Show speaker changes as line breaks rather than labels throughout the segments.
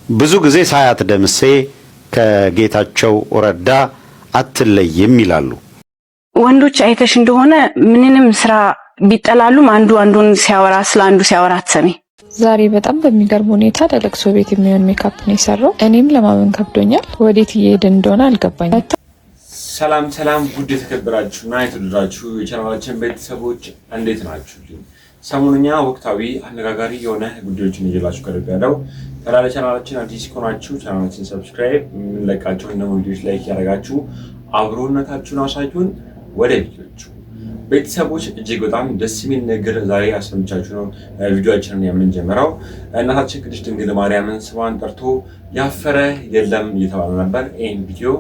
ብዙ ጊዜ ሳያት ደምሴ ከጌታቸው ረዳ አትለይም ይላሉ።
ወንዶች አይተሽ እንደሆነ ምንንም ስራ ቢጠላሉም አንዱ አንዱን ሲያወራ ስለ አንዱ ሲያወራ አትሰሚ።
ዛሬ በጣም በሚገርም ሁኔታ ለለቅሶ ቤት የሚሆን ሜካፕ ነው የሰራው። እኔም ለማመን ከብዶኛል። ወዴት እየሄድን እንደሆነ አልገባኝም።
ሰላም ውድ የተከበራችሁና የተወደዳችሁ የቻናላችን ቤተሰቦች እንዴት ናችሁልኝ? ሰሞኑኛ ወቅታዊ አነጋጋሪ የሆነ ጉዳዮችን ይዤላችሁ ቀርቤያለሁ። ለቻናላችን አዲስ ከሆናችሁ ቻናላችን ሰብስክራይብ፣ የምንለቃቸውን እና ቪዲዮዎች ላይክ ያደርጋችሁ አብሮነታችሁን አሳዩን። ወደ ቪዲዮቹ ቤተሰቦች እጅግ በጣም ደስ የሚል ነገር ዛሬ አሰምቻችሁ ነው ቪዲዮአችንን የምንጀምረው። እናታችን ቅድስት ድንግል ማርያምን ስሟን ጠርቶ ያፈረ የለም እየተባለ ነበር። ይህን ቪዲዮ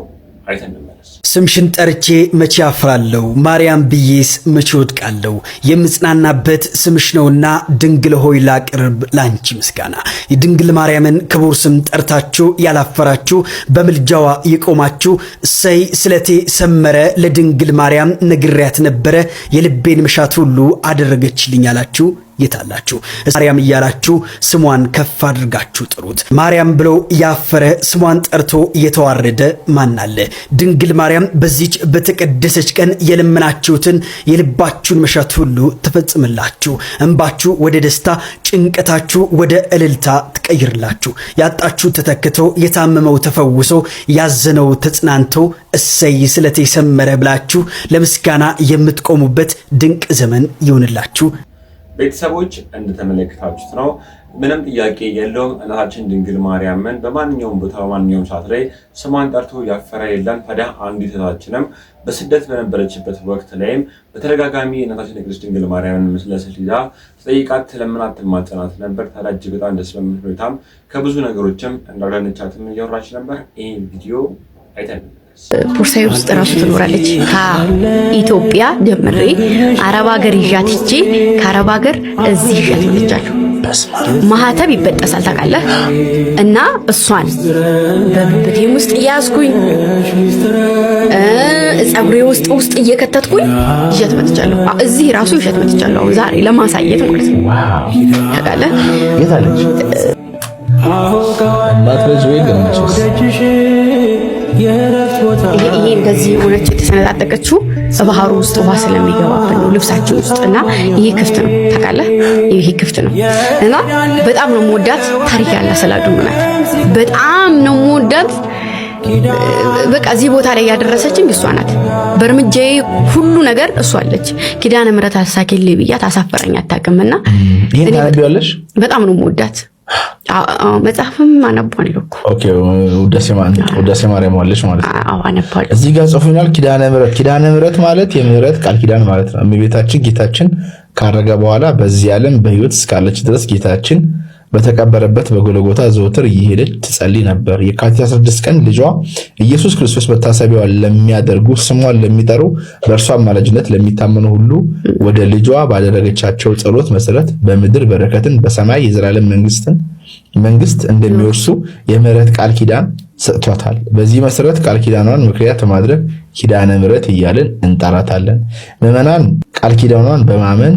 አይተን እንመለስ።
ስምሽን ጠርቼ መቼ አፍራለሁ፣ ማርያም ብዬስ መቼ ወድቃለሁ። የምጽናናበት ስምሽ ነውና ድንግል ሆይ ላቅርብ ላንቺ ምስጋና። የድንግል ማርያምን ክቡር ስም ጠርታችሁ ያላፈራችሁ፣ በምልጃዋ የቆማችሁ እሰይ ስለቴ ሰመረ፣ ለድንግል ማርያም ነግሬያት ነበረ፣ የልቤን መሻት ሁሉ አደረገችልኝ አላችሁ። የታላችሁ ማርያም እያላችሁ ስሟን ከፍ አድርጋችሁ ጥሩት። ማርያም ብሎ ያፈረ ስሟን ጠርቶ የተዋረደ ማን አለ? ድንግል ማርያም በዚች በተቀደሰች ቀን የለመናችሁትን የልባችሁን መሻት ሁሉ ትፈጽምላችሁ። እንባችሁ ወደ ደስታ፣ ጭንቀታችሁ ወደ እልልታ ትቀይርላችሁ። ያጣችሁ ተተክቶ፣ የታመመው ተፈውሶ፣ ያዘነው ተጽናንቶ እሰይ ስለቴ ሰመረ ብላችሁ ለምስጋና የምትቆሙበት ድንቅ ዘመን ይሁንላችሁ።
ቤተሰቦች እንደተመለከታችሁት ነው፣ ምንም ጥያቄ የለውም። እናታችን ድንግል ማርያምን በማንኛውም ቦታ በማንኛውም ሰዓት ላይ ስሟን ጠርቶ ያፈረ የለም። ታዲያ አንዲት እህታችንም በስደት በነበረችበት ወቅት ላይም በተደጋጋሚ እናታችን ቅድስት ድንግል ማርያምን ምስለ ስዕል ይዛ ትጠይቃት፣ ትለምናት፣ ትማጸናት ነበር። ታዲያ እጅግ በጣም ደስ በሚል ሁኔታም ከብዙ ነገሮችም እንዳዳነቻትም እያወራች ነበር። ይህ ቪዲዮ አይተን
ቦርሳዬ ውስጥ ራሱ ትኖራለች። ከኢትዮጵያ ጀምሬ አረብ ሀገር ይዣት ሂጄ ከአረብ ሀገር እዚህ ይዣት መጥቻለሁ። ማህተብ ይበጠሳል ታውቃለህ። እና እሷን በብብቴም ውስጥ እያዝኩኝ ፀጉሬ ውስጥ እየከተትኩኝ ይዣት መጥቻለሁ። እዚህ ራሱ ይዣት መጥቻለሁ። ዛሬ ለማሳየት ማለት ነው። ታውቃለህ የታለች ማትረጅ ወይ ገምችስ ይሄ እንደዚህ ሆነች የተሰነጣጠቀችው ባህሩ ውስጥ ውሃ ስለሚገባብን ነው ልብሳችን ውስጥና ይሄ ክፍት ነው ታውቃለህ። ይሄ ክፍት ነው እና በጣም ነው የምወዳት። ታሪክ ያለ ሰላዱ ናት። በጣም ነው የምወዳት። በቃ እዚህ ቦታ ላይ ያደረሰችኝ እሷ ናት። በእርምጃዬ ሁሉ ነገር እሷ አለች። ኪዳነ ምሕረት አሳኬልኝ ብያት አሳፈረኝ አታውቅምና
ይሄን ታነቢዋለሽ። በጣም
ነው የምወዳት። መጽሐፍም አነባለሁ እኮ።
ኦኬ ውዳሴ ማርያም ዋለሽ ማለት ነው።
አዎ አነባለሁ።
እዚህ ጋር ጽፎኛል። ኪዳነ ምሕረት ማለት የምህረት ቃል ኪዳን ማለት ነው። እመቤታችን ጌታችን ካረገ በኋላ በዚህ ዓለም በሕይወት እስካለች ድረስ ጌታችን በተቀበረበት በጎልጎታ ዘወትር እየሄደች ትጸልይ ነበር። የካቲት 16 ቀን ልጇ ኢየሱስ ክርስቶስ መታሰቢያዋ ለሚያደርጉ ስሟን ለሚጠሩ በእርሷ አማላጅነት ለሚታመኑ ሁሉ ወደ ልጇ ባደረገቻቸው ጸሎት መሰረት በምድር በረከትን በሰማይ የዘላለም መንግስት እንደሚወርሱ የምህረት ቃል ኪዳን ሰጥቷታል። በዚህ መሰረት ቃል ኪዳኗን ምክንያት በማድረግ ኪዳነ ምሕረት እያልን እንጠራታለን። ምዕመናን ቃል ኪዳኗን በማመን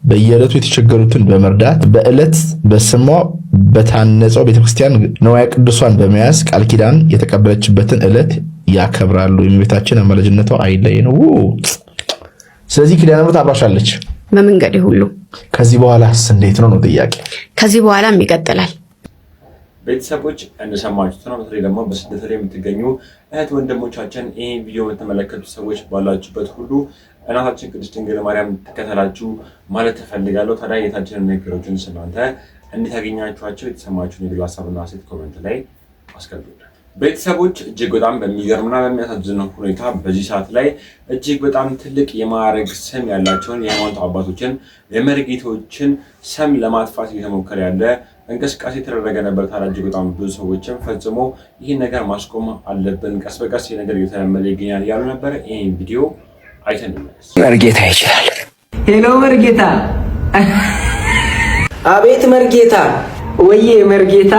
በየዕለቱ የተቸገሩትን በመርዳት በዕለት በስሟ በታነጸው ቤተክርስቲያን ንዋየ ቅዱሳን በመያዝ ቃል ኪዳን የተቀበለችበትን ዕለት ያከብራሉ። የእመቤታችን አማላጅነቷ አይለየን። ስለዚህ ኪዳነ ምሕረት አብራሻለች
በመንገዴ ሁሉ።
ከዚህ በኋላስ እንዴት ነው ጥያቄ?
ከዚህ በኋላም ይቀጥላል።
ቤተሰቦች እንደሰማችሁት ነው። በተለይ ደግሞ በስደት ላይ የምትገኙ እህት ወንድሞቻችን ይህን ቪዲዮ የምትመለከቱ ሰዎች ባላችሁበት ሁሉ እናታችን ቅድስት ድንግል ማርያም ተከተላችሁ ማለት ተፈልጋለሁ። ታዲያ የታችንን ነገሮችን እናንተ እንዴት ያገኛችኋቸው? የተሰማችሁን የግል ሀሳብና ሴት ኮሜንት ላይ አስቀምጡልን። ቤተሰቦች እጅግ በጣም በሚገርምና በሚያሳዝን ሁኔታ በዚህ ሰዓት ላይ እጅግ በጣም ትልቅ የማዕረግ ስም ያላቸውን የሃይማኖት አባቶችን የመርጌቶችን ስም ለማጥፋት እየተሞከረ ያለ እንቅስቃሴ የተደረገ ነበር። ታዲያ እጅግ በጣም ብዙ ሰዎችም ፈጽሞ ይህን ነገር ማስቆም አለብን፣ ቀስ በቀስ ይህ ነገር እየተለመደ ይገኛል ያሉ ነበር። ይህን ቪዲዮ አይተን እንመለስ።
መርጌታ ይችላል። ሄሎ መርጌታ። አቤት መርጌታ። ወዬ መርጌታ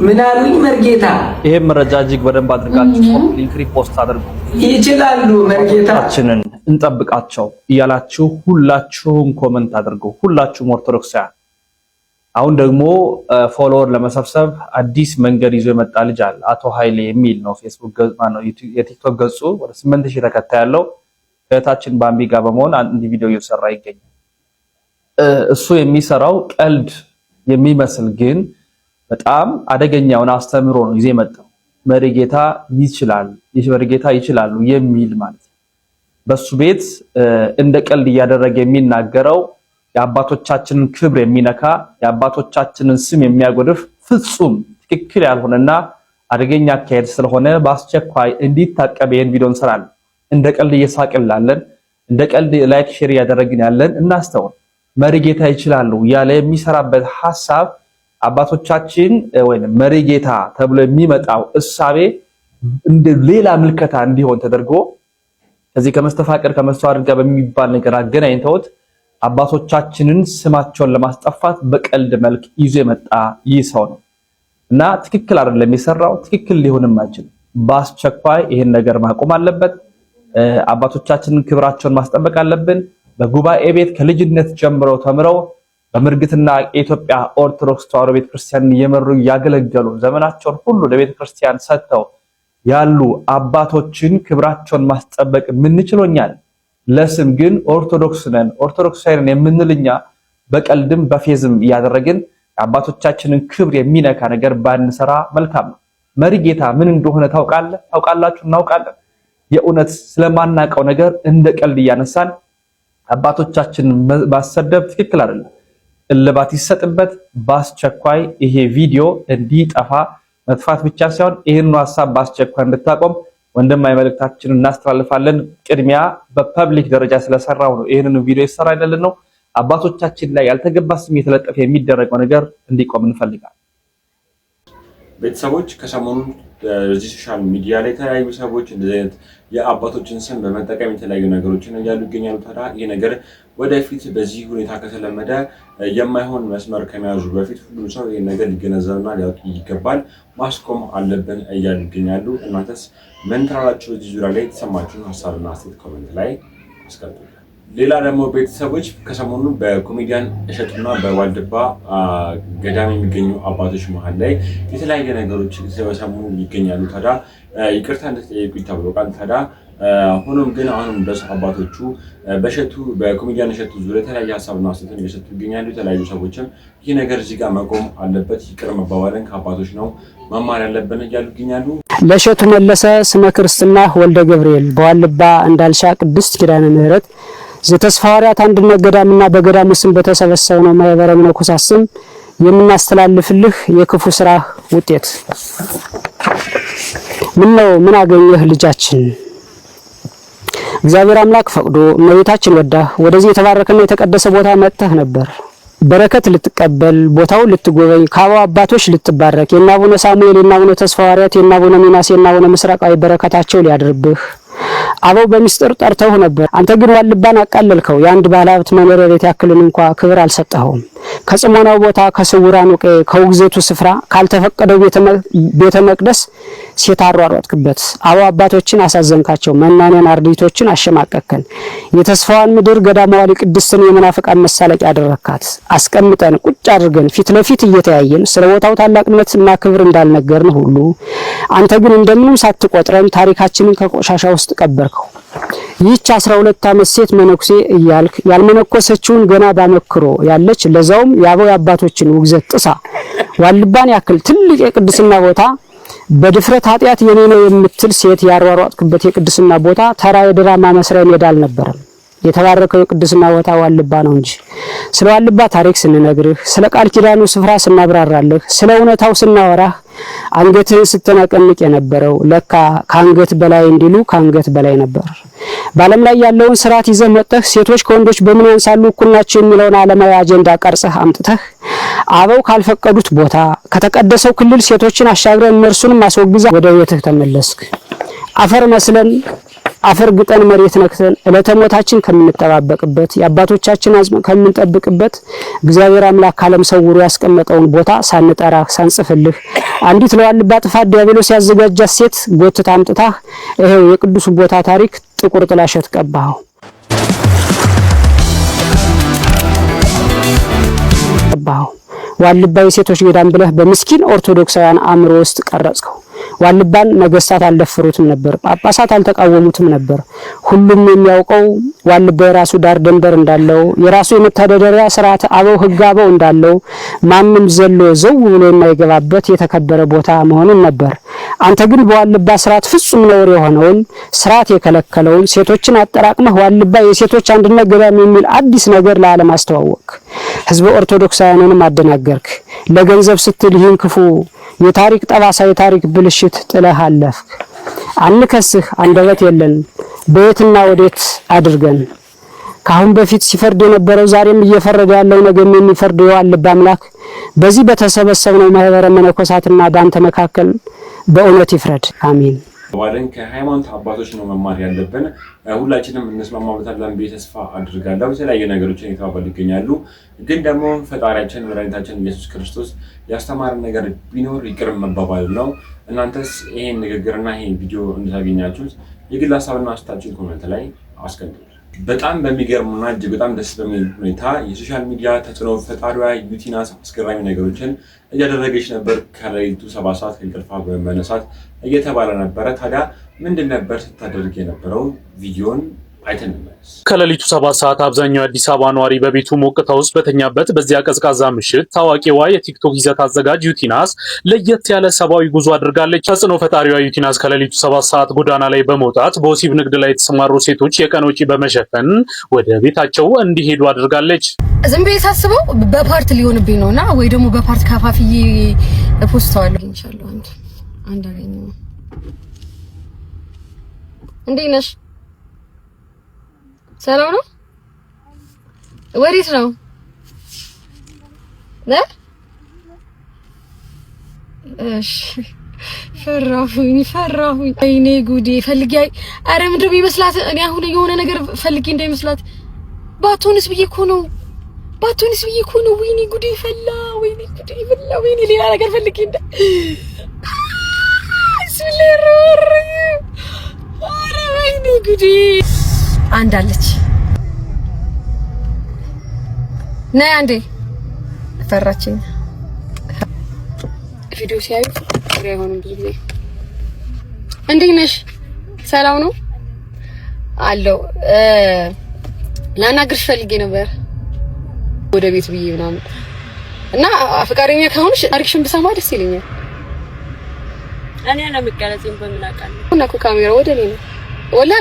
ምን አሉኝ መርጌታ?
ይሄን መረጃ እጅግ በደንብ አድርጋችሁ ሊንክ ሪፖስት አድርጉ።
ይችላሉ መርጌታችንን
እንጠብቃቸው እያላችሁ ሁላችሁም ኮሜንት አድርጉ። ሁላችሁም ኦርቶዶክሳውያን አሁን ደግሞ ፎሎወር ለመሰብሰብ አዲስ መንገድ ይዞ የመጣ ልጅ አለ። አቶ ኃይሌ የሚል ነው ፌስቡክ ገጽ ነው የቲክቶክ ገጹ ወደ 8000 ተከታይ ያለው ከታችን ባምቢ ጋር በመሆን አንድ ቪዲዮ እየሰራ ይገኛል። እሱ የሚሰራው ቀልድ የሚመስል ግን በጣም አደገኛውን አስተምሮ ነው ይዞ የመጣው። መሪጌታ ይችላሉ የሚል ማለት ነው። በሱ ቤት እንደ ቀልድ እያደረገ የሚናገረው የአባቶቻችንን ክብር የሚነካ የአባቶቻችንን ስም የሚያጎድፍ ፍጹም ትክክል ያልሆነና አደገኛ አካሄድ ስለሆነ በአስቸኳይ እንዲታቀብ ይሄን ቪዲዮ እንሰራለን። እንደ ቀልድ እየሳቅላለን፣ እንደ ቀልድ ላይክ ሼር ያደረግን ያለን እናስተውል። መሪጌታ ይችላሉ ያለ የሚሰራበት ሐሳብ አባቶቻችን ወይንም መሪጌታ ተብሎ የሚመጣው እሳቤ እንደ ሌላ ምልከታ እንዲሆን ተደርጎ ከዚህ ከመስተፋቅር ከመስተዋድድ ጋር በሚባል ነገር አገናኝተውት አባቶቻችንን ስማቸውን ለማስጠፋት በቀልድ መልክ ይዞ የመጣ ይህ ሰው ነው እና ትክክል አይደለም የሰራው፣ ትክክል ሊሆንም አይችልም። በአስቸኳይ ይሄን ነገር ማቆም አለበት። አባቶቻችንን ክብራቸውን ማስጠበቅ አለብን። በጉባኤ ቤት ከልጅነት ጀምረው ተምረው በምርግትና የኢትዮጵያ ኦርቶዶክስ ተዋሕዶ ቤተክርስቲያንን እየመሩ ያገለገሉ ዘመናቸውን ሁሉ ለቤተክርስቲያን ሰጥተው ያሉ አባቶችን ክብራቸውን ማስጠበቅ ምንችሎኛል። ለስም ግን ኦርቶዶክስ ነን ኦርቶዶክሳውያን የምንልኛ በቀልድም በፌዝም ያደረግን አባቶቻችንን ክብር የሚነካ ነገር ባንሰራ መልካም ነው። መሪጌታ ምን እንደሆነ ታውቃላችሁ? እናውቃለን። የእውነት ስለማናቀው ነገር እንደ ቀልድ እያነሳን አባቶቻችንን ማሰደብ ትክክል አይደለም። እልባት ይሰጥበት። በአስቸኳይ ይሄ ቪዲዮ እንዲጠፋ መጥፋት ብቻ ሳይሆን ይሄን ሐሳብ በአስቸኳይ እንድታቆም ወንድማዊ መልእክታችንን እናስተላልፋለን። ቅድሚያ በፐብሊክ ደረጃ ስለሰራው ነው ይሄንን ቪዲዮ ይሰራ አይደለም ነው። አባቶቻችን ላይ ያልተገባ ስም የተለጠፈ የሚደረገው ነገር እንዲቆም እንፈልጋለን።
ቤተሰቦች ከሰሞኑ በዚህ ሶሻል ሚዲያ ላይ የተለያዩ ሰዎች እንደዚህ አይነት የአባቶችን ስም በመጠቀም የተለያዩ ነገሮችን እያሉ ይገኛሉ። ታዲያ ይሄ ነገር ወደፊት በዚህ ሁኔታ ከተለመደ የማይሆን መስመር ከመያዙ በፊት ሁሉም ሰው ይሄን ነገር ሊገነዘብና ሊያውቅ ይገባል፣ ማስቆም አለብን እያሉ ይገኛሉ። እናንተስ ምን ትላላችሁ? በዚህ ዙሪያ ላይ የተሰማችሁን ሀሳብና አስተያየት ኮሜንት ላይ አስቀምጡ። ሌላ ደግሞ ቤተሰቦች ከሰሞኑ በኮሜዲያን እሸቱና በዋልድባ ገዳም የሚገኙ አባቶች መሀል ላይ የተለያየ ነገሮች ሲሰሙ ይገኛሉ። ታዲያ ይቅርታ እንድትጠይቁ ይታወቃል። ታዲያ ሆኖም ግን አሁንም ድረስ አባቶቹ በኮሜዲያን እሸቱ ዙሪያ የተለያየ ሀሳብና አስተያየት እየሰጡ ይገኛሉ። የተለያዩ ሰዎችም ይህ ነገር እዚህ ጋር መቆም አለበት፣ ይቅር መባባልን ከአባቶች ነው መማር ያለብን እያሉ ይገኛሉ።
ለእሸቱ መለሰ ስመ ክርስትና ወልደ ገብርኤል በዋልድባ እንዳልሻ ቅድስት ኪዳነ ምሕረት ዘተስፋ ሐዋርያት አንድነት ገዳምና በገዳሙ ስም በተሰበሰበው ማህበረ መነኮሳት ስም የምናስተላልፍልህ የክፉ ስራ ውጤት ምን አገኘህ ልጃችን? እግዚአብሔር አምላክ ፈቅዶ እመቤታችን ወዳ ወደዚህ የተባረከና የተቀደሰ ቦታ መጥተህ ነበር። በረከት ልትቀበል ቦታው ልትጎበኝ ከአበው አባቶች ልትባረክ የእነ አቡነ ሳሙኤል የእነ አቡነ ተስፋ ሐዋርያት የእነ አቡነ ሚናስ የእነ አቡነ ምስራቃዊ በረከታቸው ሊያድርብህ አበው በሚስጥር ጠርተው ነበር። አንተ ግን ዋልባን አቃለልከው። የአንድ ባለሀብት መኖሪያ ቤት ያክልን እንኳን ክብር አልሰጠኸውም። ከጽሞናው ቦታ ከስውራኑ ቀይ ከውግዘቱ ስፍራ ካልተፈቀደው ቤተ መቅደስ ሴት አሯሯጥክበት። አበው አባቶችን አሳዘንካቸው። መናንያን አርድእቶችን አሸማቀከን። የተስፋዋን ምድር ገዳማዊ ቅድስትን የመናፍቃን መሳለቂያ አደረካት። አስቀምጠን ቁጭ አድርገን ፊት ለፊት እየተያየን ስለ ቦታው ታላቅነትና ክብር እንዳልነገርን ሁሉ አንተ ግን እንደምንም ሳትቆጥረን ታሪካችንን ከቆሻሻ ውስጥ ቀበርከው። ይህች 12 ዓመት ሴት መነኩሴ እያልክ ያልመነኮሰችውን ገና ባመክሮ ያለች ለዛውም የአበው አባቶችን ውግዘት ጥሳ ዋልባን ያክል ትልቅ የቅድስና ቦታ በድፍረት ኃጢአት የኔ ነው የምትል ሴት ያሯሯጥክበት የቅድስና ቦታ ተራ የድራማ መስሪያ ሜዳ አልነበረም። የተባረከው የቅድስና ቦታ ዋልባ ነው እንጂ ስለ ዋልባ ታሪክ ስንነግርህ ስለ ቃል ኪዳኑ ስፍራ ስናብራራለህ ስለ እውነታው ስናወራህ አንገትህን ስትነቀንቅ የነበረው ለካ ከአንገት በላይ እንዲሉ ከአንገት በላይ ነበር። በዓለም ላይ ያለውን ስርዓት ይዘህ መጥተህ ሴቶች ከወንዶች በምን ያንሳሉ እኩል ናቸው የሚለውን ዓለማዊ አጀንዳ ቀርጸህ አምጥተህ አበው ካልፈቀዱት ቦታ ከተቀደሰው ክልል ሴቶችን አሻግረን እነርሱንም አስወግዛ ወደ ቤትህ ተመለስክ። አፈር መስለን አፈር ግጠን መሬት ነክተን ዕለተ ሞታችን ከምንጠባበቅበት የአባቶቻችን አጽም ከምንጠብቅበት እግዚአብሔር አምላክ ካለም ሰውሮ ያስቀመጠውን ቦታ ሳንጠራ ሳንጽፍልህ አንዲት ለዋልባ ጥፋት ዲያብሎስ ያዘጋጃት ሴት ጎትታ አምጥታ ይሄው የቅዱስ ቦታ ታሪክ ጥቁር ጥላሸት ቀባው። ዋልባ የሴቶች ገዳም ብለህ በምስኪን ኦርቶዶክሳውያን አእምሮ ውስጥ ቀረጽከው። ዋልባን ነገስታት አልደፈሩትም ነበር፣ ጳጳሳት አልተቃወሙትም ነበር። ሁሉም የሚያውቀው ዋልባ የራሱ ዳር ደንበር እንዳለው፣ የራሱ የመተዳደሪያ ስርዓት አበው ህግ አበው እንዳለው፣ ማንም ዘሎ ዘው ብሎ የማይገባበት የተከበረ ቦታ መሆኑን ነበር። አንተ ግን በዋልባ ስርዓት ፍጹም ነውር የሆነውን ስርዓት የከለከለውን ሴቶችን አጠራቅመህ ዋልባ የሴቶች አንድነት ገዳም የሚል አዲስ ነገር ለዓለም አስተዋወቅ። ህዝበ ኦርቶዶክሳውያንንም አደናገርክ። ለገንዘብ ስትል ይህን ክፉ የታሪክ ጠባሳ የታሪክ ብልሽት ጥለህ አለፍክ። አንከስህ፣ አንደበት የለን፣ በየትና ወዴት አድርገን። ካሁን በፊት ሲፈርድ የነበረው ዛሬም እየፈረደ ያለው ነገም የሚፈርድ የዋልባ አምላክ በዚህ በተሰበሰብነው ማህበረ መነኮሳትና በአንተ መካከል በእውነት ይፍረድ። አሜን።
ባለን ከሃይማኖት አባቶች ነው መማር ያለብን። ሁላችንም እንስማማበታለን ብዬ ተስፋ አድርጋለሁ። የተለያዩ ነገሮችን እየተባባሉ ይገኛሉ። ግን ደግሞ ፈጣሪያችን መድኃኒታችን ኢየሱስ ክርስቶስ ያስተማረን ነገር ቢኖር ይቅር መባባል ነው። እናንተስ ይሄን ንግግርና ይሄን ቪዲዮ እንድታገኛችሁት የግል ሀሳብና አስተያየታችሁን ኮሜንት ላይ አስቀምጡ። በጣም በሚገርምና እጅግ በጣም ደስ በሚል ሁኔታ የሶሻል ሚዲያ ተጽዕኖ ፈጣሪዋ ዩቲናስ አስገራሚ ነገሮችን እያደረገች ነበር። ከሌሊቱ 7 ሰዓት ከእንቅልፏ በመነሳት እየተባለ ነበረ። ታዲያ ምንድን ነበር ስታደርግ የነበረው? ቪዲዮን አይተን እንመለስ።
ከሌሊቱ 7 ሰዓት አብዛኛው የአዲስ አበባ ነዋሪ በቤቱ ሞቅታ ውስጥ በተኛበት በዚያ ቀዝቃዛ ምሽት ታዋቂዋ የቲክቶክ ይዘት አዘጋጅ ዩቲናስ ለየት ያለ ሰብአዊ ጉዞ አድርጋለች። ተጽዕኖ ፈጣሪዋ ዩቲናስ ከሌሊቱ 7 ሰዓት ጎዳና ላይ በመውጣት በወሲብ ንግድ ላይ የተሰማሩ ሴቶች የቀን ወጪ በመሸፈን ወደ ቤታቸው እንዲሄዱ አድርጋለች።
ዝም ብዬ ሳስበው በፓርት ሊሆንብኝ ነውና ወይ ደግሞ በፓርት ካፋፍዬ ፖስተዋለሁ። ኢንሻአላህ አንድ አገኘው። እንዴት ነሽ? ሰላም ነው? ወዴት ነው? እሺ ፈራሁኝ። አይኔ ጉዴ ፈልጊ። አረ ምንድን ነው የሚመስላት? እኔ አሁን የሆነ ነገር ፈልጊ እንዳይመስላት። ባቶንስ ብዬ እኮ ነው። ወይኔ ጉዴ ፈላ። ወይኔ ሌላ ነገር ፈልጊ እንደ አረ ወይኔ ጉዴ አንድ አለች። ነይ አንዴ። ፈራችኝ። ቪዲዮ ሲያዩ ፍሬ አይሆንም ብዙ ጊዜ። እንዴት ነሽ? ሰላም ነው አለው። ላናግርሽ ፈልጌ ነበር ወደ ቤት ብዬ ምናምን እና ፈቃደኛ ከሆንሽ አሪክሽን ብሰማ ደስ ይለኛል። እኔ ለምቀረጽም በምን አውቃለሁ እና ካሜራው ወደ እኔ ነው። ወላሂ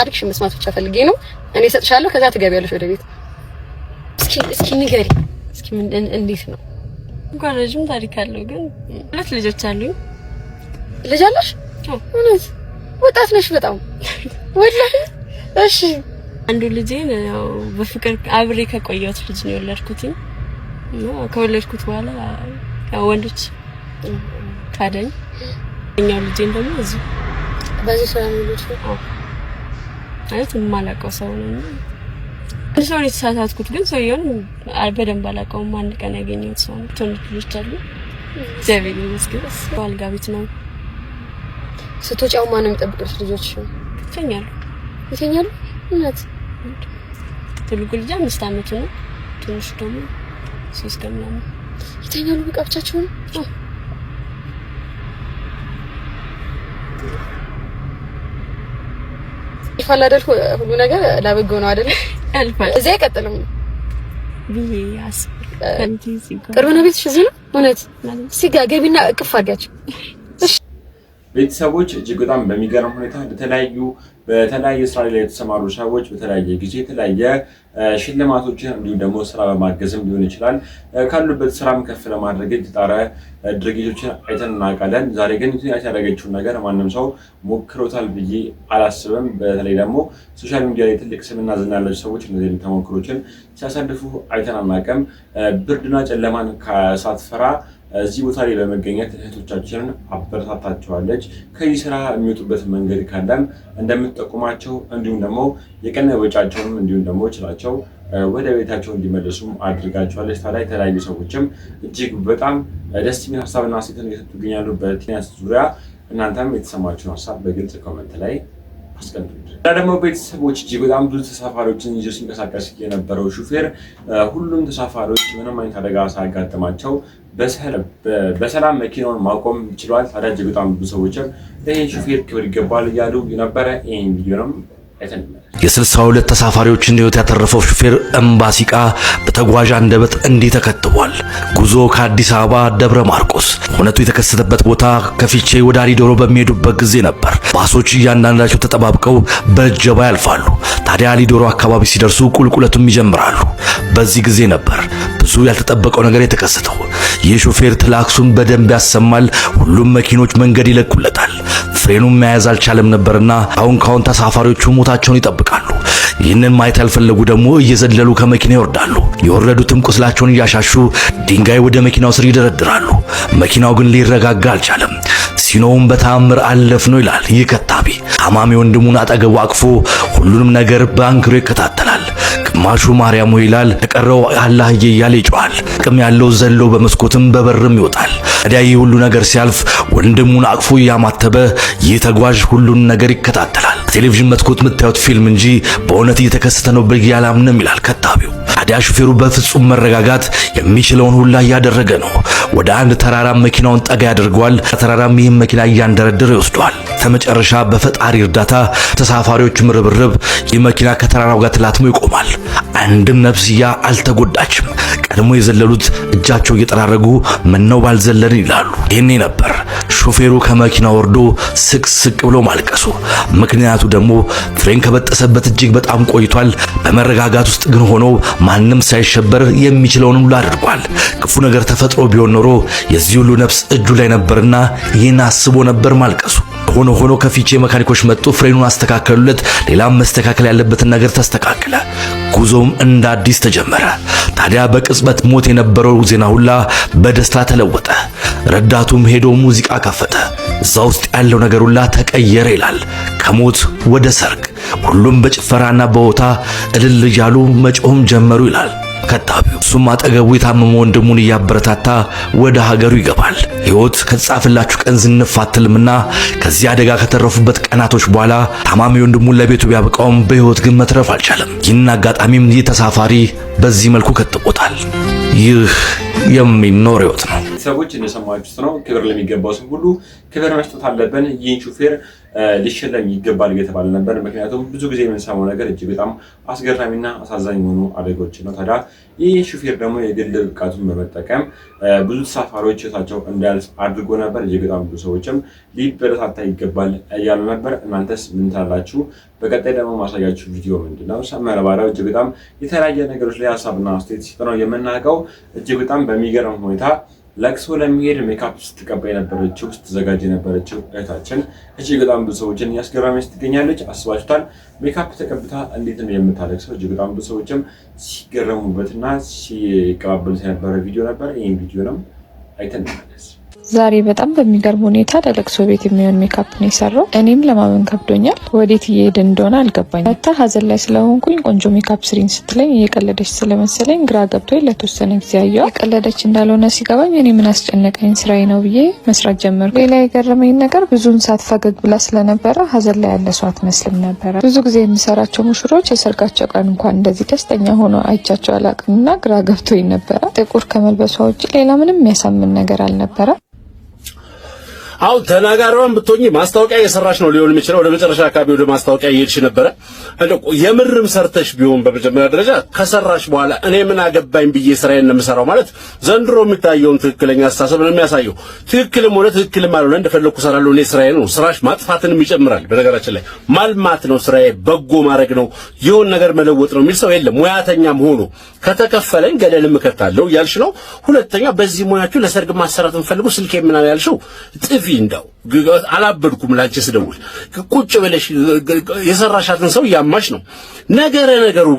አሪክሽን መስማት ብቻ ፈልጌ ነው። እኔ እሰጥሻለሁ፣ ከዛ ትገቢያለሽ ወደ ቤት። እስኪ ንገሪ፣ እስኪ እንዴት ነው? እንኳን ረጅም ታሪክ አለው፣ ግን ሁለት ልጆች አሉኝ። ልጅ አለሽ? እውነት? ወጣት ነሽ በጣም ወላሂ። እሺ አንዱ ልጄን ያው በፍቅር አብሬ ከቆየሁት ልጅ ነው የወለድኩት። ከወለድኩት በኋላ ያው ወንዶች ካደኝ። እኛው ልጄን ደግሞ እዚህ በዚህ ሰው ነው ማለት የማላውቀው ሰው ነው። ሰው ነው የተሳሳትኩት፣ ግን ሰውየውን በደንብ አላውቀውም። አንድ ቀን ያገኘሁት ሰው ነው። ትንሽ ልጆች አሉ። እግዚአብሔር ይመስገን። ባልጋ ቤት ነው። ስትወጪው ማን ነው የሚጠብቅሽ? ልጆች ይተኛሉ። እውነት? ትልቁ ልጅ 5 አመቱ ነው። ትንሹ ደግሞ 3 ቀን ነው። ይተኛሉ በቃ ብቻቸውን? ይፈላደል ሁሉ ነገር ለበጎ ነው አይደል? አልፋል። እዚህ አይቀጥልም ቢያስ ቅርብ ነው ቤትሽ? እዚህ ነው? እውነት? ሲጋ ገቢና እቅፍ አድርጋችሁ
ቤተሰቦች እጅግ በጣም በሚገርም ሁኔታ በተለያየ ስራ ላይ የተሰማሩ ሰዎች በተለያየ ጊዜ የተለያየ ሽልማቶችን እንዲሁም ደግሞ ስራ በማገዝም ሊሆን ይችላል ካሉበት ስራም ከፍ ለማድረግ የተጣረ ድርጊቶችን አይተን እናውቃለን። ዛሬ ግን ዩቲናስ ያደረገችውን ነገር ማንም ሰው ሞክሮታል ብዬ አላስብም። በተለይ ደግሞ ሶሻል ሚዲያ ላይ ትልቅ ስምና ዝና ያላቸው ሰዎች እነዚህን ተሞክሮችን ሲያሳልፉ አይተን አናውቅም። ብርድና ጨለማን ሳትፈራ እዚህ ቦታ ላይ በመገኘት እህቶቻችንን አበረታታቸዋለች። ከዚህ ስራ የሚወጡበት መንገድ ካለም እንደምትጠቁማቸው እንዲሁም ደግሞ የቀን ወጪያቸውንም እንዲሁም ደግሞ ችላቸው ወደ ቤታቸው እንዲመለሱም አድርጋቸዋለች። ታዲያ የተለያዩ ሰዎችም እጅግ በጣም ደስ የሚል ሀሳብና ሴትን እየሰጡ ይገኛሉ በዩቲናስ ዙሪያ። እናንተም የተሰማችሁን ሀሳብ በግልጽ ኮሜንት ላይ አስቀምጡት። ደግሞ ቤተሰቦች እጅግ በጣም ብዙ ተሳፋሪዎችን ይዞ ሲንቀሳቀስ የነበረው ሹፌር ሁሉም ተሳፋሪዎች ምንም አይነት አደጋ ሳያጋጥማቸው በሰላም መኪናውን ማቆም ችሏል። ታዲያ እጅግ በጣም ብዙ ሰዎችም ይህ ሹፌር ክብር ይገባል እያሉ የነበረ ይህን ቪዲዮ ነው
የ62 ተሳፋሪዎችን ሕይወት ያተረፈው ሹፌር እምባሲቃ በተጓዥ አንደበት እንዲህ ተከትቧል። ጉዞ ከአዲስ አበባ ደብረ ማርቆስ። እውነቱ የተከሰተበት ቦታ ከፊቼ ወደ አሊዶሮ በሚሄዱበት ጊዜ ነበር። ባሶች እያንዳንዳቸው ተጠባብቀው በእጀባ ያልፋሉ። ታዲያ አሊዶሮ አካባቢ ሲደርሱ ቁልቁለቱም ይጀምራሉ። በዚህ ጊዜ ነበር ብዙ ያልተጠበቀው ነገር የተከሰተው። ይህ ሹፌር ትላክሱን በደንብ ያሰማል። ሁሉም መኪኖች መንገድ ይለቁለታል። ፍሬኑን መያዝ አልቻለም ነበርና ካሁን ተሳፋሪዎቹ ሞታቸውን ይጠብቃሉ። ይህንን ማየት ያልፈለጉ ደግሞ እየዘለሉ ከመኪና ይወርዳሉ። የወረዱትም ቁስላቸውን እያሻሹ ድንጋይ ወደ መኪናው ስር ይደረድራሉ። መኪናው ግን ሊረጋጋ አልቻለም። ሲኖውም በተአምር አለፍ ነው ይላል ይህ ከታቢ። ታማሚ ወንድሙን አጠገቡ አቅፎ ሁሉንም ነገር በአንክሮ ይከታተላል። ግማሹ ማርያም ይላል፣ ተቀረው አላህዬ እያለ ይጮሃል። አቅም ያለው ዘሎ በመስኮትም በበርም ይወጣል። ታዲያ ይህ ሁሉ ነገር ሲያልፍ ወንድሙን አቅፎ እያማተበ ይህ ተጓዥ ሁሉን ነገር ይከታተላል። ቴሌቪዥን መስኮት የምታዩት ፊልም እንጂ በእውነት እየተከሰተ ነው ብዬ አላምንም ይላል ከታቢው። ታዲያ ሹፌሩ በፍጹም መረጋጋት የሚችለውን ሁላ እያደረገ ነው። ወደ አንድ ተራራም መኪናውን ጠጋ ያደርገዋል። ተራራም ይህን መኪና እያንደረደረ ይወስደዋል። ከመጨረሻ በፈጣሪ እርዳታ ተሳፋሪዎችም ርብርብ ይህ መኪና ከተራራው ጋር ተላትሞ ይቆማል። አንድም ነፍስያ አልተጎዳችም። ቀድሞ የዘለሉት እጃቸው እየጠራረጉ ምነው ባልዘለን ይላሉ። ይህኔ ነበር ሹፌሩ ከመኪና ወርዶ ስቅ ብሎ ማልቀሱ። ምክንያቱ ደግሞ ፍሬን ከበጠሰበት እጅግ በጣም ቆይቷል። በመረጋጋት ውስጥ ግን ሆኖ ማንም ሳይሸበር የሚችለውን ሁሉ አድርጓል። ክፉ ነገር ተፈጥሮ ቢሆን ኖሮ የዚህ ሁሉ ነፍስ እጁ ላይ ነበርና ይህን አስቦ ነበር ማልቀሱ። ሆኖ ከፊቼ መካኒኮች መጡ፣ ፍሬኑን አስተካከሉለት። ሌላም መስተካከል ያለበትን ነገር ተስተካከለ። ጉዞም እንደ አዲስ ተጀመረ። ታዲያ በቅጽበት ሞት የነበረው ዜና ሁላ በደስታ ተለወጠ። ረዳቱም ሄዶ ሙዚቃ ከፈተ። እዛ ውስጥ ያለው ነገር ሁላ ተቀየረ ይላል። ከሞት ወደ ሰርግ፣ ሁሉም በጭፈራና በሆታ እልል እያሉ መጮህም ጀመሩ ይላል ከታቢው። እሱም አጠገቡ የታመመ ወንድሙን እያበረታታ ወደ ሀገሩ ይገባል። ሕይወት ከተጻፈላችሁ ቀን ዝንፍ አትልምና ከዚህ አደጋ ከተረፉበት ቀናቶች በኋላ ታማሚ ወንድሙን ለቤቱ ቢያበቃውም በሕይወት ግን መትረፍ አልቻለም። ይህን አጋጣሚም ይህ ተሳፋሪ በዚህ መልኩ ከትቆታል። ይህ የሚኖር ሕይወት ነው።
ሰዎች እንደሰማችሁት ነው። ክብር ለሚገባው ሰው ሁሉ ክብር መስጠት አለብን። ይህን ሹፌር ሊሸለም ይገባል እየተባለ ነበር። ምክንያቱም ብዙ ጊዜ የምንሰማው ነገር እጅግ በጣም አስገራሚና አሳዛኝ የሆኑ አደጋዎች ነው። ታዲያ ይህ ሹፌር ደግሞ የግል ብቃቱን በመጠቀም ብዙ ተሳፋሪዎች ሕይወታቸው እንዳያልፍ አድርጎ ነበር። እጅግ በጣም ብዙ ሰዎችም ሊበረታታ ይገባል እያሉ ነበር። እናንተስ ምን ትላላችሁ? በቀጣይ ደግሞ ማሳያችሁ ቪዲዮ ምንድነው? ሰመረ ባሪያው እጅግ በጣም የተለያየ ነገሮች ላይ ሀሳብና አስተያየት ሲሰጥ ነው የምናውቀው። እጅግ በጣም በሚገርም ሁኔታ ለቅሶ ለሚሄድ ሜካፕ ስትቀባ የነበረችው ስትዘጋጅ የነበረችው እህታችን እጅግ በጣም ብዙ ሰዎችን እያስገረመች ትገኛለች። አስባችሁታል? ሜካፕ ተቀብታ እንዴት ነው የምታለቅሰው? እጅግ በጣም ብዙ ሰዎችም ሲገረሙበትና ሲቀባበሉት የነበረ ቪዲዮ ነበር። ይህን ቪዲዮ ነው አይተን እንመለስ።
ዛሬ በጣም በሚገርም ሁኔታ ለለቅሶ ቤት የሚሆን ሜካፕ ነው የሰራው። እኔም ለማመን ከብዶኛል። ወዴት እየሄደ እንደሆነ አልገባኝ። መታ ሀዘን ላይ ስለሆንኩኝ ቆንጆ ሜካፕ ስሪን ስትለኝ እየቀለደች ስለመሰለኝ ግራ ገብቶኝ ለተወሰነ ጊዜ አየኋት። የቀለደች እንዳልሆነ ሲገባኝ እኔ ምን አስጨነቀኝ ስራዬ ነው ብዬ መስራት ጀመርኩ። ሌላ የገረመኝ ነገር ብዙን ሰዓት ፈገግ ብላ ስለነበረ ሀዘን ላይ ያለ ሰው አትመስልም ነበረ። ብዙ ጊዜ የምሰራቸው ሙሽሮች የሰርጋቸው ቀን እንኳን እንደዚህ ደስተኛ ሆኖ አይቻቸው አላውቅምና ግራ ገብቶኝ ነበረ። ጥቁር ከመልበሷ ውጭ ሌላ ምንም የሚያሳምን ነገር አልነበረ።
አው ተናጋሪዋን ብትሆኚ ማስታወቂያ እየሰራሽ ነው ሊሆን የሚችለው። ወደ መጨረሻ አካባቢ ወደ ማስታወቂያ እየሄድሽ ነበረ። የምርም ሰርተሽ ቢሆን በመጀመሪያ ደረጃ ከሰራሽ በኋላ እኔ ምን አገባኝ ብዬ ስራዬን ነው የምሰራው ማለት ዘንድሮ የሚታየውን ትክክለኛ አስተሳሰብ ነው የሚያሳየው። ትክክልም ሆነ ትክክልም አልሆነ እንደፈለኩ ሰራለሁ። እኔ ስራዬ ነው። ስራሽ ማጥፋትንም ይጨምራል። በነገራችን ላይ ማልማት ነው ስራዬ፣ በጎ ማድረግ ነው፣ የሆነ ነገር መለወጥ ነው የሚል ሰው የለም። ሙያተኛም ሆኖ ከተከፈለኝ ገደልም እከታለሁ ያልሽ ነው። ሁለተኛ በዚህ ሙያችሁ ለሰርግ ማሰራት እንፈልጉ ስልኬ ምናምን ያልሽው ጥፊ እንደው አላበድኩም። ላንቺ ስደውል ቁጭ ብለሽ የሰራሻትን ሰው ያማሽ ነው ነገሩ።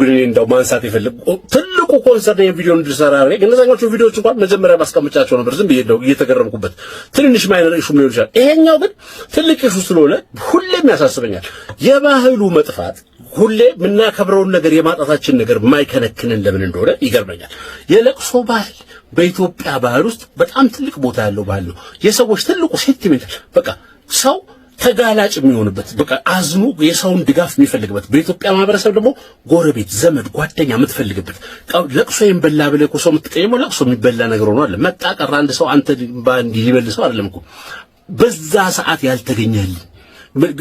ግን እንደው ማንሳት ይፈልግ ትልቁ ኮንሰርን የቪዲዮ እንድሰራ ነው። እነዛኞቹ ቪዲዮዎች እንኳን መጀመሪያ ማስቀመጫቸው ነበር። ዝም ብዬ ነው እየተገረምኩበት። ትንንሽ ማይነር ኢሹ ሊሆን ይችላል። ይሄኛው ግን ትልቅ ኢሹ ስለሆነ ሁሌም ያሳስበኛል። የባህሉ መጥፋት ሁሌ የምናከብረውን ነገር የማጣታችን ነገር ማይከነክንን ለምን እንደሆነ ይገርመኛል። የለቅሶ ባህል በኢትዮጵያ ባህል ውስጥ በጣም ትልቅ ቦታ ያለው ባህል ነው። የሰዎች ትልቁ ሴንቲሜንት በቃ ሰው ተጋላጭ የሚሆንበት በቃ አዝኑ የሰውን ድጋፍ የሚፈልግበት በኢትዮጵያ ማህበረሰብ ደግሞ ጎረቤት ዘመድ ጓደኛ የምትፈልግበት ለቅሶ ይንበላ ብለህ እኮ ሰው የምትቀየመው ለቅሶ የሚበላ ነገር ሆኖ አይደለም። መጣ ቀረ አንድ ሰው አንተ ባንዲ ሊበልሰው አይደለም እኮ በዛ ሰዓት ያልተገኘህልኝ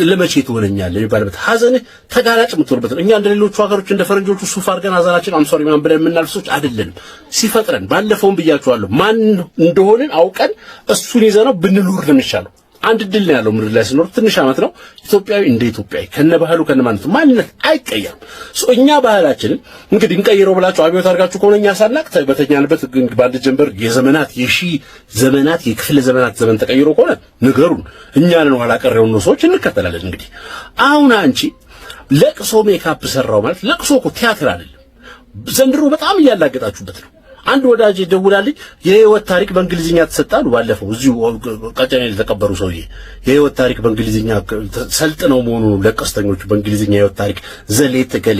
ለመቼ ትሆነኛለህ የሚባልበት ሐዘን ተጋላጭ የምትሆንበት እኛ እንደ ሌሎቹ ሀገሮች እንደ ፈረንጆቹ ሱፍ አድርገን ሐዘናችን አምሶሪ ማን ብለን የምናልፍሶች አይደለንም። ሲፈጥረን ባለፈውም ብያችኋለሁ ማን እንደሆነን አውቀን እሱን ይዘነው ብንኖር ነው የሚሻለው። አንድ ድል ነው ያለው ምድር ላይ ሲኖር ትንሽ አመት ነው። ኢትዮጵያዊ እንደ ኢትዮጵያዊ ከነባህሉ ከነማንነቱ ማንነት አይቀየርም። እኛ ባህላችንን እንግዲህ እንቀይረው ብላችሁ አብዮት አድርጋችሁ ከሆነ እኛ ሳናቅ በተኛንበት ባንድ ጀንበር የዘመናት የሺህ ዘመናት የክፍለ ዘመናት ዘመን ተቀይሮ ከሆነ ንገሩን። እኛ ነን ኋላ ቀር የሆኑ ሰዎች እንከተላለን። እንግዲህ አሁን አንቺ ለቅሶ ሜካፕ ሰራው ማለት ለቅሶ እኮ ቲያትር አይደለም። ዘንድሮ በጣም እያላገጣችሁበት ነው። አንድ ወዳጅ ደውላልኝ የህይወት ታሪክ በእንግሊዝኛ ተሰጣሉ። ባለፈው እዚሁ ቀጨኔ የተቀበሩ ሰውዬ የህይወት ታሪክ በእንግሊዝኛ ሰልጥነው መሆኑ ለቀስተኞቹ በእንግሊዝኛ የህይወት ታሪክ ዘሌት ከሌ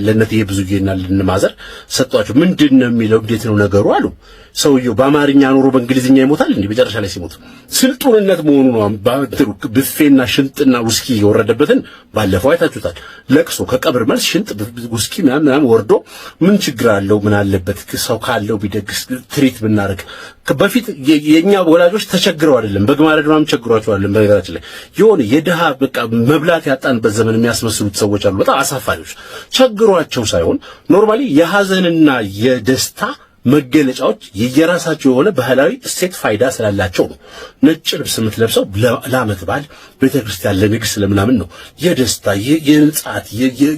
ለነትዬ ብዙዬና ለነማዘር ሰጧቸው። ምንድነው የሚለው እንዴት ነው ነገሩ አሉ። ሰውየው በአማርኛ ኖሮ በእንግሊዝኛ ይሞታል እንዴ? በጨረሻ ላይ ሲሞት ስልጡንነት መሆኑ ነው። ብፌና ሽንጥና ውስኪ የወረደበትን ባለፈው አይታችሁታል። ለቅሶ ከቀብር መልስ ሽንጥ ውስኪ ምናምን ወርዶ ምን ችግር አለው? ምን አለበት? ሰው ካለው ቢደግስ ትሪት ብናረግ። በፊት የኛ ወላጆች ተቸግረው አይደለም በግማረድ ምናምን ቸግሯቸው አይደለም። በነገራችን ላይ የሆነ የድሃ በቃ መብላት ያጣንበት ዘመን የሚያስመስሉት ሰዎች አሉ። በጣም አሳፋሪዎች። ቸግሯቸው ሳይሆን ኖርማሊ የሐዘንና የደስታ መገለጫዎች የየራሳቸው የሆነ ባህላዊ እሴት ፋይዳ ስላላቸው ነው። ነጭ ልብስ የምትለብሰው ለዓመት በዓል ቤተክርስቲያን ለንግስ ለምናምን ነው። የደስታ የንጻት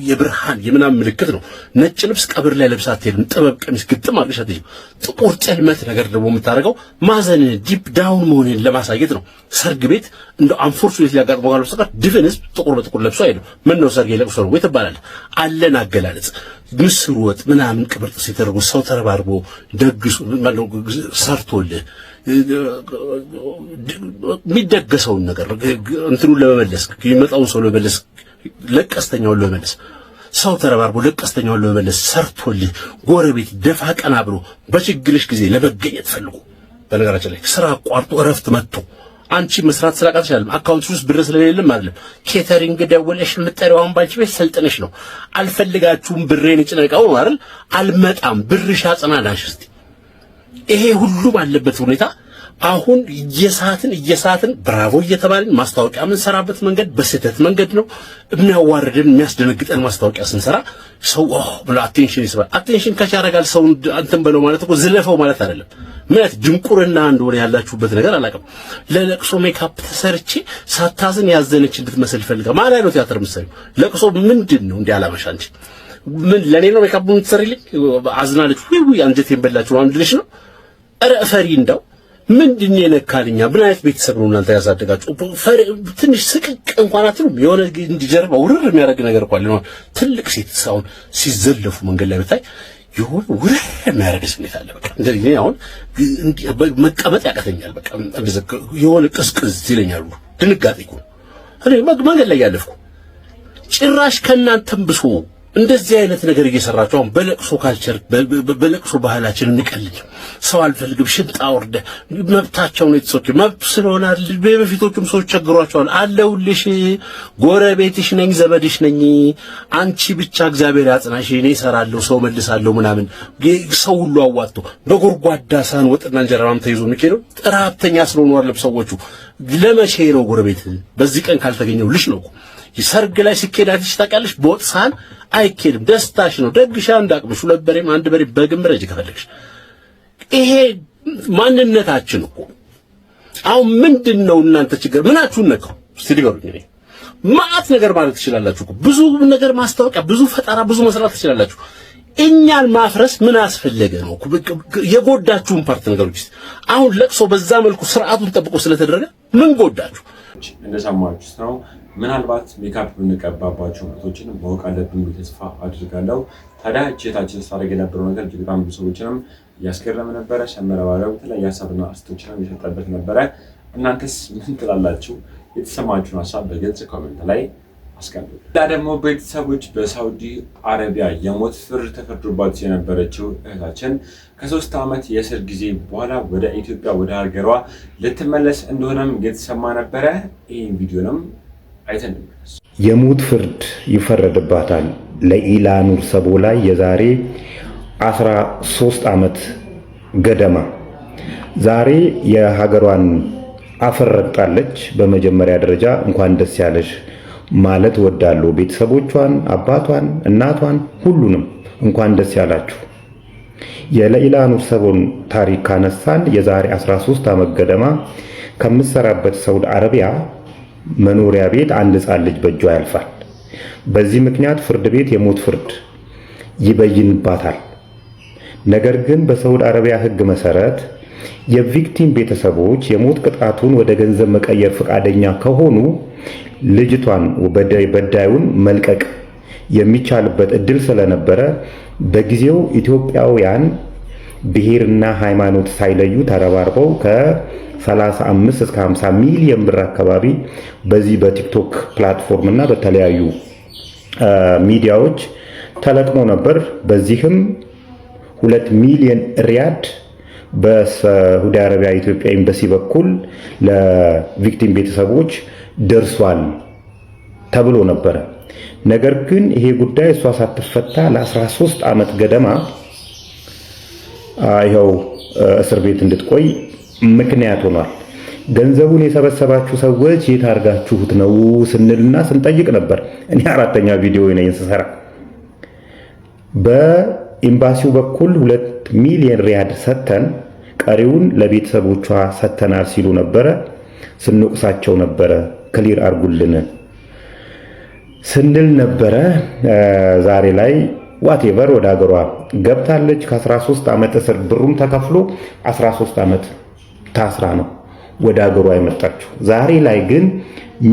የብርሃን የምናምን ምልክት ነው። ነጭ ልብስ ቀብር ላይ ለብሳ አትሄድም። ጥበብ ቀሚስ ግጥም አድርገሽ አትሄጂም። ጥቁር ጨልመት ነገር ደግሞ የምታደርገው ማዘንን ዲፕ ዳውን መሆንን ለማሳየት ነው። ሰርግ ቤት እንደው አንፎርቹኔት ሊያጋጥመው ጋር በስተቀር ድፍን ህዝብ ጥቁር በጥቁር ለብሶ አይሄድም። ምን ነው ሰርግ የለቅሶ ነው ወይ ትባላለህ። አለን አገላለጽ ምስር ወጥ ምናምን ቅብርጥስ የተደረገው ሰው ተረባርቦ ደግሱ ማለት ሰርቶልህ የሚደገሰውን ነገር እንትኑን ለመመለስ የሚመጣውን ሰው ለመመለስ ለቀስተኛውን ለመመለስ ሰው ተረባርቦ ለቀስተኛውን ለመመለስ ሰርቶልህ ጎረቤት ደፋ ቀና ብሎ በችግርሽ ጊዜ ለመገኘት ፈልጎ በነገራችን ላይ ስራ አቋርጦ እረፍት መጥቶ አንቺ መስራት ስላቃተሽ አይደለም። አካውንትሽ ውስጥ ብር ስለሌለም አይደለም። ኬተሪንግ ደውለሽ የምትጠሪዋን ባንቺ ቤት ሰልጥነሽ ነው። አልፈልጋችሁም ብሬን ጭነቃው ነው አይደል? አልመጣም ብርሽ አጽናናሽ። እስቲ ይሄ ሁሉ ባለበት ሁኔታ አሁን እየሳትን ብራቮ እየተባልን ማስታወቂያ የምንሰራበት መንገድ በስህተት መንገድ ነው። የሚያዋርደን የሚያስደነግጠን ማስታወቂያ ስንሰራ ሰው ብሎ አቴንሽን ይስባል። አቴንሽን ከቻረጋል ሰው አንተም በለው ማለት እኮ ዝለፈው ማለት አይደለም። ማለት ድንቁርና እንደሆነ ያላችሁበት ነገር አላውቅም። ለለቅሶ ሜካፕ ተሰርቼ ሳታዝን ያዘነች እንድትመስል ፈልጋ ማለት ነው። ቲያትር ምሳሌ ለቅሶ ምንድነው እንዴ? አላማሽ አንቺ ምን ለኔ ነው ሜካፕ የምትሰሪልኝ? አዝናለች ወይ አንጀቴን በላችሁ አንድ ልጅ ነው። ኧረ ፈሪ እንደው ምንድነው የነካልኛ? ምን አይነት ቤተሰብ ነው እናንተ ያሳደጋችሁ? ትንሽ ስቅቅ እንኳን አትሉም? የሆነ እንዲጀርባ ውርር የሚያደርግ ነገር እንኳን ነው። ትልቅ ሴት ሳውን ሲዘለፉ መንገድ ላይ ብታይ የሆነ ውርር የሚያደርግ ስሜት አለ። በቃ እንደዚህ አሁን መቀመጥ ያቀተኛል። በቃ የሆነ ቅዝቅዝ ይለኛል። ድንጋጤ እኮ እኔ መንገድ ላይ ያለፍኩ ጭራሽ ከእናንተም ብሶ እንደዚህ አይነት ነገር እየሰራችሁ አሁን በለቅሶ ካልቸር በለቅሶ ባህላችን እንቀልድ። ሰው አልፈልግም ሽንጣ ወርደ መብታቸው ነው የተሰጠ መብት ስለሆነ በፊቶቹም ሰዎች ቸግሯቸዋል። አለውልሽ ጎረቤትሽ ነኝ ዘመድሽ ነኝ አንቺ ብቻ እግዚአብሔር ያጽናሽ እኔ እሰራለሁ ሰው መልሳለሁ ምናምን ሰው ሁሉ አዋጥቶ በጎርጓዳ ሳህን ወጥና እንጀራም ተይዞ የሚኬደው ጥራብተኛ ስለሆኑ አይደለም ሰዎቹ። ለመቼ ነው ጎረቤት በዚህ ቀን ካልተገኘው ልሽ ነው ሰርግ ላይ ሲኬዳትሽ ታውቂያለሽ። በወጥ ሳህን አይኬድም። ደስታሽ ነው ደግሻ እንዳቅምሽ ሁለት በሬም አንድ በሬ በግም ረጅ ከፈለግሽ ይሄ ማንነታችን እኮ። አሁን ምንድነው እናንተ ችግር ምናችሁን ነካው? እስቲ ንገሩኝ። ማአት ነገር ማለት ትችላላችሁ እኮ ብዙ ነገር ማስታወቂያ፣ ብዙ ፈጠራ፣ ብዙ መስራት ትችላላችሁ። እኛን ማፍረስ ምን አስፈለገ ነው? የጎዳችሁን ፓርት ነገሮች አሁን ለቅሶ በዛ መልኩ ስርዓቱን ጠብቆ ስለተደረገ ምን ጎዳችሁ?
እንደሰማችሁት ነው። ምናልባት ሜካፕ ብንቀባባቸው ምርቶችን ማወቅ አለብን ተስፋ አድርጋለሁ። ታዲያ እቺታችን ስታደርግ የነበረው ነገር እጅግ በጣም ብዙ ሰዎችንም ያስገረመ ነበረ። ሸመረ ባለው የተለያየ ሀሳብና አስተያየቶችን የሰጠበት ነበረ። እናንተስ ምን ትላላችሁ? የተሰማችሁን ሀሳብ በግልጽ ኮሜንት ላይ አስቀምጡ። ደግሞ ቤተሰቦች በሳውዲ አረቢያ የሞት ፍርድ ተፈርዶባት የነበረችው እህታችን ከ3 ዓመት የእስር ጊዜ በኋላ ወደ ኢትዮጵያ ወደ ሀገሯ ልትመለስ እንደሆነም እየተሰማ ነበረ። ይህን ቪዲዮንም አይተን እንመለስ።
የሞት ፍርድ ይፈረድባታል ለኢላ ኑር ሰቦ ላይ የዛሬ 13 ዓመት ገደማ ዛሬ የሀገሯን አፈረጣለች። በመጀመሪያ ደረጃ እንኳን ደስ ያለሽ ማለት ወዳለሁ። ቤተሰቦቿን፣ አባቷን፣ እናቷን ሁሉንም እንኳን ደስ ያላችሁ። የለኢላ ኑር ሰቦን ታሪክ ካነሳን የዛሬ 13 ዓመት ገደማ ከምትሰራበት ሳውዲ አረቢያ መኖሪያ ቤት አንድ ሕፃን ልጅ በእጇ ያልፋል። በዚህ ምክንያት ፍርድ ቤት የሞት ፍርድ ይበይንባታል። ነገር ግን በሳውዲ አረቢያ ሕግ መሰረት የቪክቲም ቤተሰቦች የሞት ቅጣቱን ወደ ገንዘብ መቀየር ፈቃደኛ ከሆኑ ልጅቷን በዳዩን መልቀቅ የሚቻልበት እድል ስለነበረ በጊዜው ኢትዮጵያውያን ብሔርና ሃይማኖት ሳይለዩ ተረባርበው ከ35 እስከ 50 ሚሊዮን ብር አካባቢ በዚህ በቲክቶክ ፕላትፎርም እና በተለያዩ ሚዲያዎች ተለቅሞ ነበር። በዚህም 2 ሚሊዮን ሪያድ በሳዑዲ አረቢያ ኢትዮጵያ ኤምባሲ በኩል ለቪክቲም ቤተሰቦች ደርሷል ተብሎ ነበር። ነገር ግን ይሄ ጉዳይ እሷ ሳትፈታ ለ13 ዓመት ገደማ ይኸው እስር ቤት እንድትቆይ ምክንያት ሆኗል። ገንዘቡን የሰበሰባችሁ ሰዎች የት አድርጋችሁት ነው ስንልና ስንጠይቅ ነበር። እኔ 4ኛ ቪዲዮ ነኝ ስሰራ በኤምባሲው በኩል 2 ሚሊዮን ሪያድ ሰተን ቀሪውን ለቤተሰቦቿ ሰተናል ሲሉ ነበረ። ስንወቅሳቸው ነበረ። ክሊር አርጉልን ስንል ነበረ። ዛሬ ላይ ዋቴቨር ወደ ሀገሯ ገብታለች። ከ13 ዓመት እስር ብሩም ተከፍሎ 13 ዓመት ታስራ ነው ወደ ሀገሯ የመጣችው። ዛሬ ላይ ግን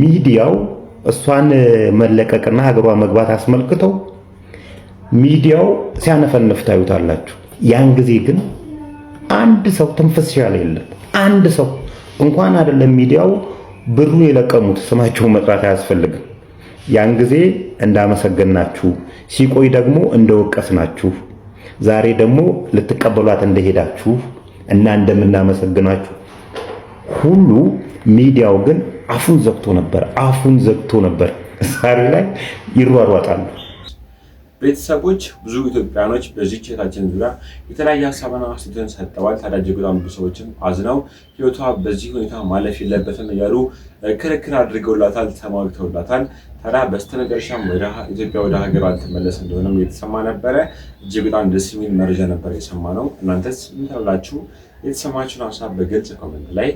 ሚዲያው እሷን መለቀቅና ሀገሯ መግባት አስመልክተው ሚዲያው ሲያነፈንፍ ታዩታላችሁ። ያን ጊዜ ግን አንድ ሰው ትንፍስ ያለ የለም። አንድ ሰው እንኳን አይደለም ሚዲያው ብሩ የለቀሙት ስማቸውን መጥራት አያስፈልግም። ያን ጊዜ እንዳመሰገናችሁ ሲቆይ ደግሞ እንደወቀስናችሁ ዛሬ ደግሞ ልትቀበሏት እንደሄዳችሁ እና እንደምናመሰግናችሁ ሁሉ ሚዲያው ግን አፉን ዘግቶ ነበር። ዛሬ ላይ ይሯሯጣሉ።
ቤተሰቦች ብዙ ኢትዮጵያኖች በዚህ ቼታችን ዙሪያ የተለያየ ሀሳብና አስተያየትን ሰጥተዋል። ታዲያ በጣም ብዙ ሰዎችም አዝነው ህይወቷ በዚህ ሁኔታ ማለፍ የለበትም እያሉ ክርክር አድርገውላታል፣ ተሟግተውላታል። ታዲያ በስተመጨረሻም ወደ ኢትዮጵያ ወደ ሀገሯ አልተመለሰ እንደሆነም የተሰማ ነበረ። እጅግ በጣም ደስ የሚል መረጃ ነበር የሰማነው። እናንተስ ምን ትላላችሁ? የተሰማችሁን ሀሳብ በግልጽ ኮሜንት ላይ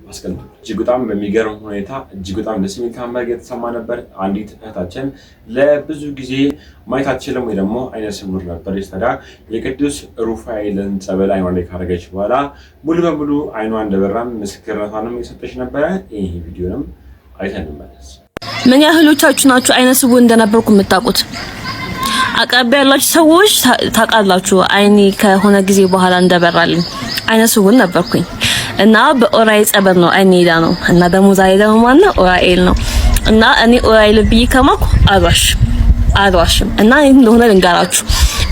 አስቀምጡ። እጅግ በጣም በሚገርም ሁኔታ እጅግ በጣም ደስ የሚል ታምር የተሰማ ነበር። አንዲት እህታችን ለብዙ ጊዜ ማየት አትችልም ወይ ደግሞ አይነ ስውር ነበር። ታዲያ የቅዱስ ሩፋኤልን ጸበል አይኗ ላይ ካረገች በኋላ ሙሉ በሙሉ አይኗ እንደበራም ምስክርነቷንም የሰጠች ነበረ። ይህ ቪዲዮንም አይተን እንመለስ።
ምን ያህሎቻችሁ ናችሁ አይነ ስውር እንደነበርኩ የምታውቁት? አቅራቢያ ያላችሁ ሰዎች ታውቃላችሁ። አይኔ ከሆነ ጊዜ በኋላ እንደበራልኝ አይነ ስውር ነበርኩኝ እና በኦራኤል ጸበል ነው አይኔ ሄዳ ነው። እና ደግሞ ዛሬ ደግሞ ማነው ኦራኤል ነው። እና እኔ ኦራኤል ብዬ ከማኩ አልዋሽም። እና ይሄን እንደሆነ ልንገራችሁ።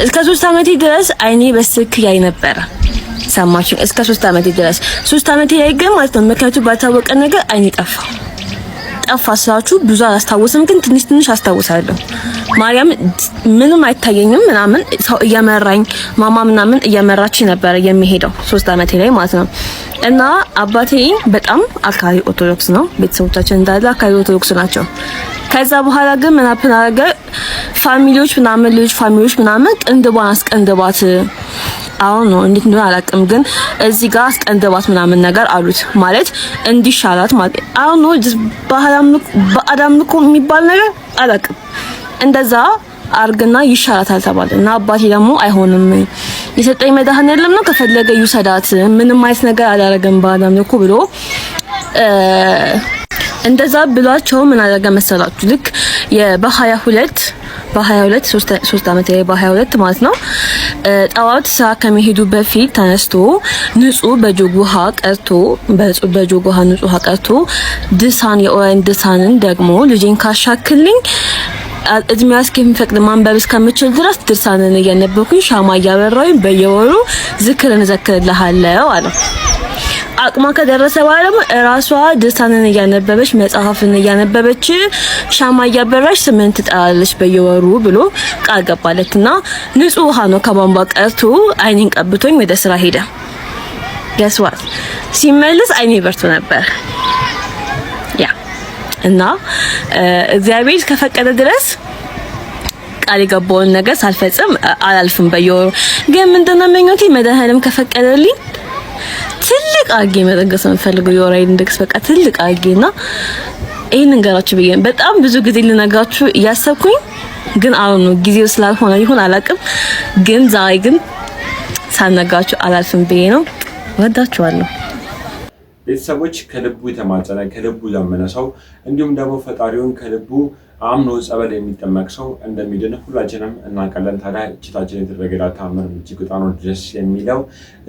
እስከ 3 ዓመቴ ድረስ አይኔ በስልክ ያይ ነበረ። ሰማችሁ? እስከ 3 ዓመቴ ድረስ 3 ዓመቴ ላይ ግን ማለት ነው ምክንያቱ ባልታወቀ ነገር አይኔ ጠፋ ስላችሁ ብዙ አላስታውስም፣ ግን ትንሽ አስታውሳለሁ። ማርያም ምንም አይታየኝም ምናምን ሰው እየመራኝ ማማ ምናምን እየመራች ነበር የሚሄደው 3 ዓመቴ ላይ ማለት ነው። እና አባቴ በጣም አካሪ ኦርቶዶክስ ነው። ቤተሰቦቻችን እንዳለ አካሪ ኦርቶዶክስ ናቸው። ከዛ በኋላ ግን ምን አደረገ? ፋሚሊዎች ምናምን ቅንድቧን አስቀንድባት አሁን ነው እንዴት እንደሆነ አላውቅም፣ ግን እዚህ ጋር አስቀንድባት ምናምን ነገር አሉት። ማለት እንዲሻላት ማለት አሁን ነው በአዳም ልኮ የሚባል ነገር አላውቅም። እንደዛ አርግና ይሻላታል ተባለ። እና አባቴ ደግሞ አይሆንም የሰጠኝ መድኃኒዓለም ነው ከፈለገ ይውሰዳት ምንም አይነት ነገር አላረገም በአዳም ልኮ ብሎ እንደዛ ብሏቸው ምን አደረገ መሰላችሁ? ልክ በ22 3 ዓመት በ22 ማለት ነው። ጠዋት ስራ ከመሄዱ በፊት ተነስቶ ንጹህ በጆግ ውሃ ቀርቶ ድሳን የኦራይን ድሳንን ደግሞ ልጄን ካሻክልኝ እድሜ እስከሚፈቅድ ማንበብ እስከምችል ድረስ ድርሳንን እያነበብኩኝ ሻማ እያበራሁኝ በየወሩ ዝክርን እዘክርልሃለሁ አለው። አቅማ ከደረሰ በኋላ ደግሞ ራሷ ድርሳንን እያነበበች መጽሐፍን እያነበበች ሻማ እያበራች 8 ትጠራለች በየወሩ ብሎ ቃል ገባለትና ንጹህ ውሃ ነው ከቧንቧ ቀርቶ አይኔን ቀብቶኝ ወደ ስራ ሄደ። ገስዋት ሲመለስ አይኔ በርቶ ነበር። እና እግዚአብሔር ከፈቀደ ድረስ ቃል የገባውን ነገር ሳልፈጽም አላልፍም። በየወሩ ግን ምንድነው ምኞቴ መድኃኒዓለም ከፈቀደልኝ ትልቅ አርጌ መደገስ የምፈልገው የኦራይን ድግስ በቃ ትልቅ አርጌና ይሄን እንገራችሁ ብዬ በጣም ብዙ ጊዜ ልነግራችሁ እያሰብኩኝ ግን አሁን ነው ጊዜው ስላልሆነ ይሁን አላውቅም። ግን ዛሬ ግን ሳልነግራችሁ አላልፍም ብዬ ነው። ወዳችኋለሁ።
ቤተሰቦች ከልቡ የተማጸነ ከልቡ ያመነ ሰው እንዲሁም ደግሞ ፈጣሪውን ከልቡ አምኖ ጸበል የሚጠመቅ ሰው እንደሚድን ሁላችንም እናውቃለን። ታዲያ እችታችን የተደረገላት ተአምር እጅግ በጣም ነው ደስ የሚለው።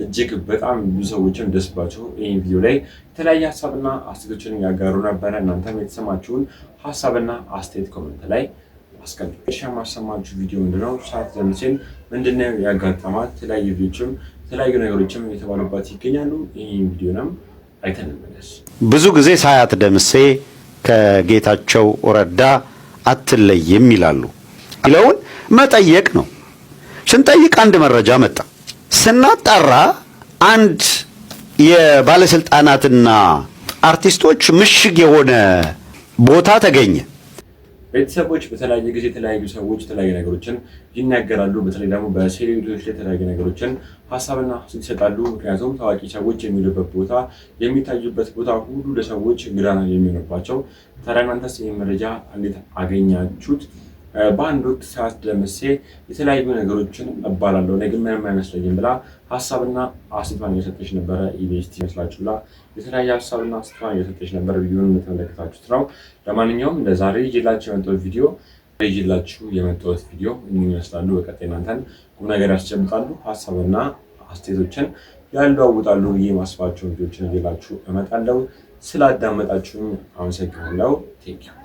እጅግ በጣም ብዙ ሰዎችን ደስ ብሏቸው ይህን ቪዲዮ ላይ የተለያየ ሀሳብና አስተያየቶችን ያጋሩ ነበረ። እናንተም የተሰማችሁን ሀሳብና አስተያየት ኮሜንት ላይ አስቀምጡ። የማሰማችሁ ቪዲዮ ምንድነው? ሰዓት ደምሴን ምንድነው ያጋጠማት? የተለያዩ ቪዲዮችም የተለያዩ ነገሮችም የተባሉባት ይገኛሉ። ይህን ቪዲዮንም አይተን እንመለስ።
ብዙ ጊዜ ሳያት ደምሴ ከጌታቸው ረዳ አትለይም ይላሉ። ይለውን መጠየቅ ነው። ስንጠይቅ አንድ መረጃ መጣ። ስናጣራ አንድ የባለስልጣናትና አርቲስቶች ምሽግ የሆነ ቦታ ተገኘ።
ቤተሰቦች በተለያየ ጊዜ የተለያዩ ሰዎች የተለያዩ ነገሮችን ይናገራሉ። በተለይ ደግሞ በሴሌብሪቲዎች ላይ የተለያዩ ነገሮችን ሀሳብና ይሰጣሉ። ምክንያቱም ታዋቂ ሰዎች የሚሉበት ቦታ የሚታዩበት ቦታ ሁሉ ለሰዎች እንግዳ ነው የሚሆንባቸው። ታዲያ እናንተስ ይህን መረጃ እንዴት አገኛችሁት? በአንድ ወቅት ሳያት ደምሴ የተለያዩ ነገሮችን እባላለሁ እኔ ግን ምንም አይመስለኝም ብላ ሀሳብና አስተያየቷን እየሰጠች ነበረ። ኢቢኤስ ይመስላችሁላ የተለያየ ሀሳብና አስተያየቷን እየሰጠች ነበር። ቪዲዮውን እንደተመለከታችሁት ነው። ለማንኛውም ለዛሬ ይዤላችሁ የመጣሁት ቪዲዮ ምን ይመስላሉ? በቀጣይ እናንተን ቁም ነገር ያስጨብጣሉ፣ ሀሳብና አስተያየቶችን ያለዋውጣሉ ብዬ ማስባቸውን ቪዲዮችን ይዤላችሁ እመጣለሁ። ስላዳመጣችሁኝ አመሰግናለሁ። ቴንኪው